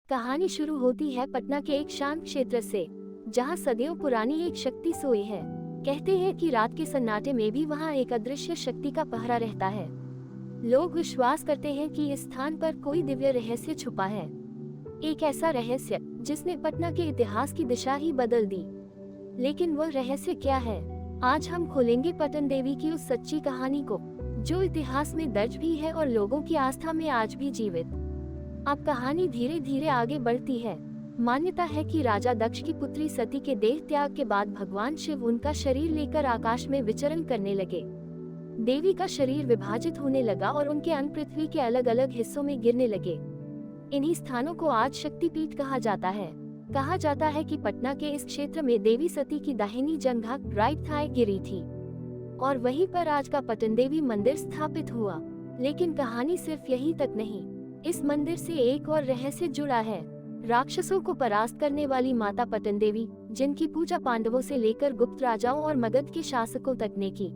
कहानी शुरू होती है पटना के एक शांत क्षेत्र से, जहां सदियों पुरानी एक शक्ति सोई है। कहते हैं कि रात के सन्नाटे में भी वहां एक अदृश्य शक्ति का पहरा रहता है। लोग विश्वास करते हैं कि इस स्थान पर कोई दिव्य रहस्य छुपा है, एक ऐसा रहस्य जिसने पटना के इतिहास की दिशा ही बदल दी। लेकिन वह रहस्य क्या है? आज हम खोलेंगे पटन देवी की उस सच्ची कहानी को, जो इतिहास में दर्ज भी है और लोगों की आस्था में आज भी जीवित। अब कहानी धीरे धीरे आगे बढ़ती है। मान्यता है कि राजा दक्ष की पुत्री सती के देह त्याग के बाद भगवान शिव उनका शरीर लेकर आकाश में विचरण करने लगे। देवी का शरीर विभाजित होने लगा और उनके अंग पृथ्वी के अलग अलग हिस्सों में गिरने लगे। इन्हीं स्थानों को आज शक्तिपीठ कहा जाता है। कहा जाता है कि पटना के इस क्षेत्र में देवी सती की दाहिनी जंघा राइट थाई गिरी थी और वहीं पर आज का पटन देवी मंदिर स्थापित हुआ। लेकिन कहानी सिर्फ यही तक नहीं, इस मंदिर से एक और रहस्य जुड़ा है। राक्षसों को परास्त करने वाली माता पटन देवी, जिनकी पूजा पांडवों से लेकर गुप्त राजाओं और मगध के शासकों तक ने की।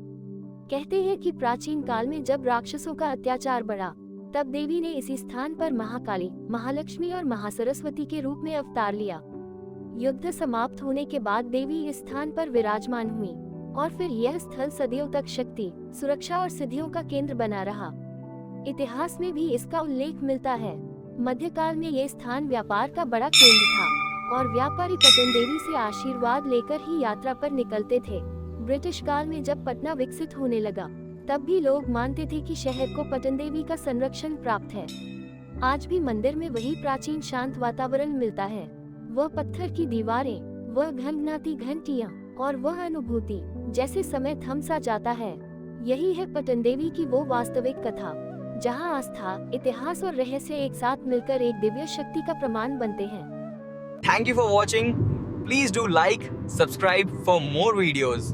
कहते हैं कि प्राचीन काल में जब राक्षसों का अत्याचार बढ़ा, तब देवी ने इसी स्थान पर महाकाली, महालक्ष्मी और महासरस्वती के रूप में अवतार लिया। युद्ध समाप्त होने के बाद देवी इस स्थान पर विराजमान हुई और फिर यह स्थल सदियों तक शक्ति, सुरक्षा और सिद्धियों का केंद्र बना रहा। इतिहास में भी इसका उल्लेख मिलता है। मध्यकाल में यह स्थान व्यापार का बड़ा केंद्र था और व्यापारी पटन देवी से आशीर्वाद लेकर ही यात्रा पर निकलते थे। ब्रिटिश काल में जब पटना विकसित होने लगा, तब भी लोग मानते थे कि शहर को पटन देवी का संरक्षण प्राप्त है। आज भी मंदिर में वही प्राचीन शांत वातावरण मिलता है। वह पत्थर की दीवारें, वह घनघनाती घंटियां और वह अनुभूति जैसे समय थम सा जाता है। यही है पटन देवी की वो वास्तविक कथा, जहां आस्था, इतिहास और रहस्य एक साथ मिलकर एक दिव्य शक्ति का प्रमाण बनते हैं। Thank you for watching. Please do like, subscribe for more videos.